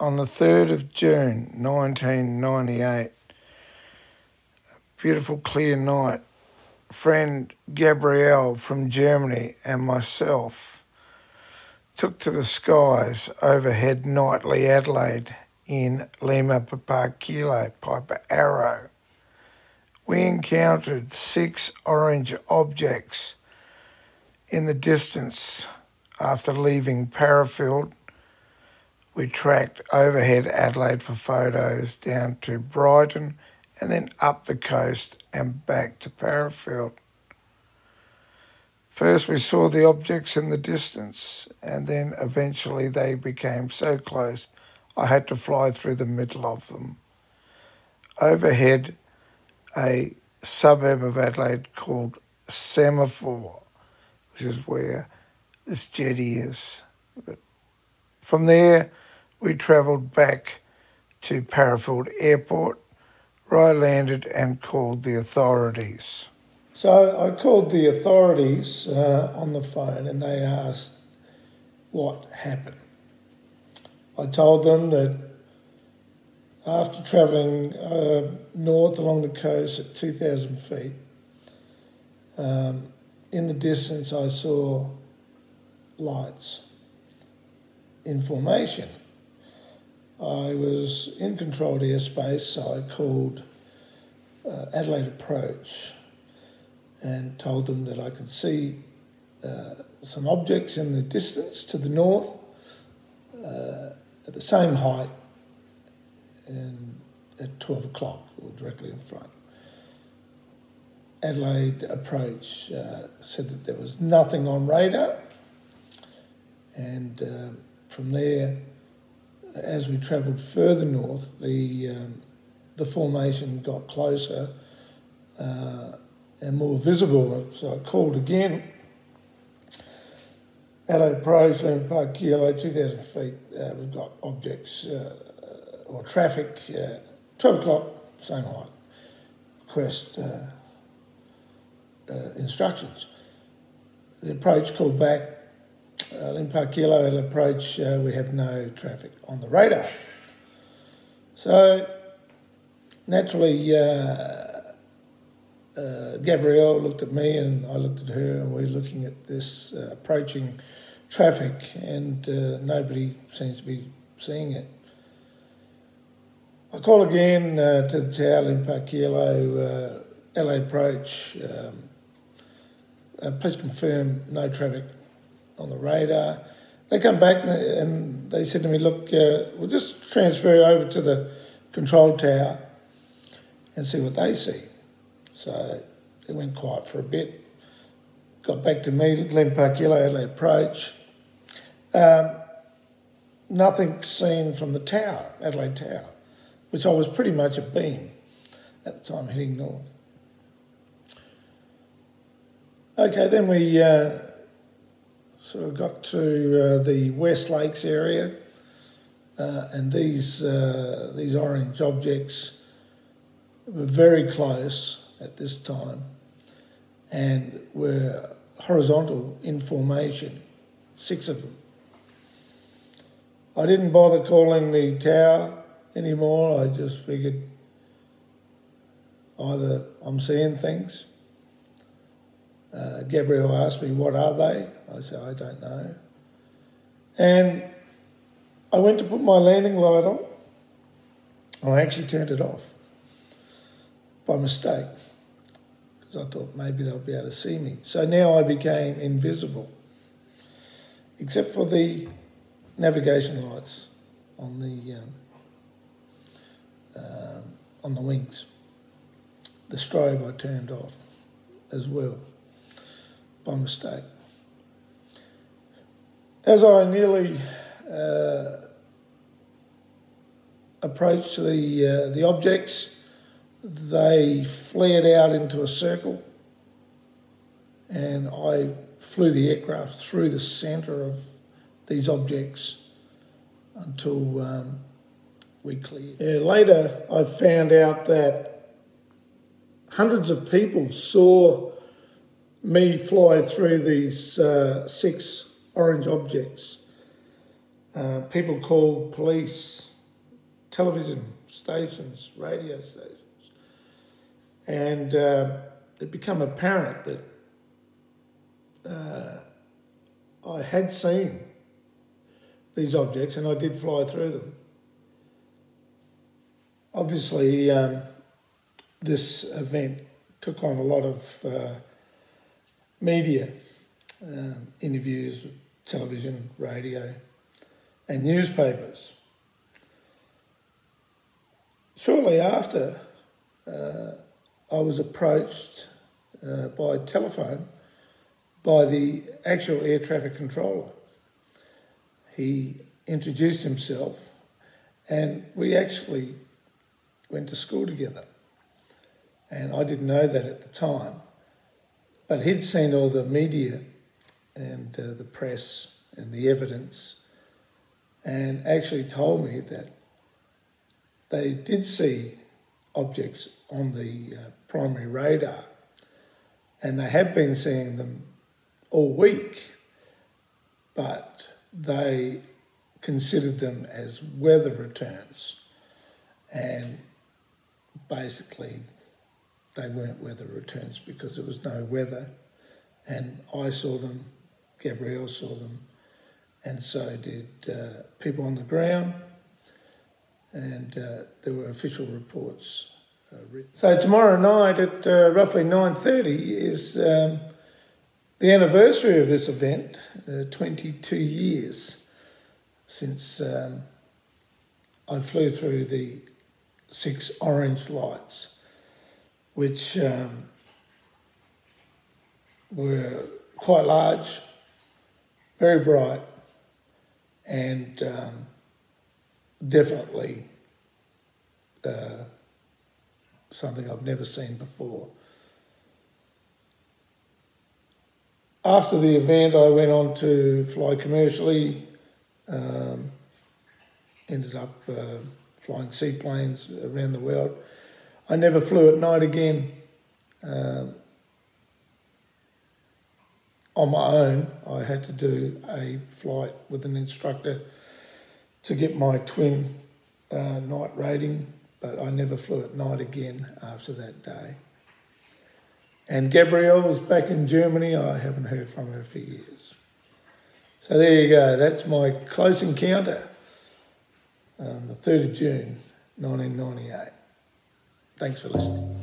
on the 3rd of June 1998. Beautiful clear night. Friend Gabrielle from Germany and myself took to the skies overhead nightly Adelaide in Lima Papa Kilo, Piper Arrow. We encountered 6 orange objects in the distance. After leaving Parafield, we tracked overhead Adelaide for photos down to Brighton and then up the coast and back to Parafield. First we saw the objects in the distance, and then eventually they became so close I had to fly through the middle of them. Overhead, a suburb of Adelaide called Semaphore, which is where this jetty is. But from there, we travelled back to Parafield Airport, where I landed and called the authorities. So I called the authorities on the phone, and they asked what happened. I told them that after travelling north along the coast at 2,000 feet, in the distance I saw lights in formation. I was in controlled airspace, so I called Adelaide Approach and told them that I could see some objects in the distance to the north at the same height and at 12 o'clock, or directly in front. Adelaide Approach said that there was nothing on radar, and from there, as we travelled further north, the formation got closer and more visible. So I called again. Adelaide Approach, Lima Park Kilo, 2,000 feet. We've got objects or traffic, 12 o'clock, same height. Request instructions. The approach called back, Lima Park Kilo, Adelaide Approach, we have no traffic on the radar. So naturally, Gabrielle looked at me and I looked at her, and we're looking at this approaching traffic, and nobody seems to be seeing it. I call again to the tower, Lima Park Kilo, Adelaide Approach, please confirm no traffic on the radar. They come back and they said to me, look, we'll just transfer over to the control tower and see what they see. So it went quiet for a bit. Got back to me, Lima Park Kilo, Adelaide Approach. Nothing seen from the tower, Adelaide Tower, which I was pretty much a beam at the time heading north. Okay, then we sort of got to the West Lakes area, and these orange objects were very close at this time and were horizontal in formation, 6 of them. I didn't bother calling the tower anymore. I just figured either I'm seeing things. Gabrielle asked me, what are they? I said, I don't know. And I went to put my landing light on, and I actually turned it off by mistake, because I thought maybe they'll be able to see me. So now I became invisible, except for the navigation lights on the wings. The strobe I turned off as well, by mistake. As I nearly approached the objects, they flared out into a circle, and I flew the aircraft through the centre of these objects until we cleared. Later, I found out that hundreds of people saw me fly through these 6 orange objects. People called police television stations, radio stations. And it became apparent that I had seen these objects and I did fly through them. Obviously, this event took on a lot of media, interviews, television, radio, and newspapers. Shortly after, I was approached by telephone by the actual air traffic controller. He introduced himself and we actually went to school together. And I didn't know that at the time, but he'd seen all the media and the press and the evidence and actually told me that they did see objects on the primary radar and they have been seeing them all week, but they considered them as weather returns, and basically they weren't weather returns because there was no weather, and I saw them, Gabrielle saw them, and so did people on the ground, and there were official reports written. So tomorrow night at roughly 9:30 is the anniversary of this event, 22 years since I flew through the 6 orange lights, which were quite large, very bright, and definitely something I've never seen before. After the event, I went on to fly commercially, ended up flying seaplanes around the world. I never flew at night again. On my own, I had to do a flight with an instructor to get my twin night rating, but I never flew at night again after that day. And Gabrielle's back in Germany. I haven't heard from her for years. So there you go. That's my close encounter on the 3rd of June, 1998. Thanks for listening.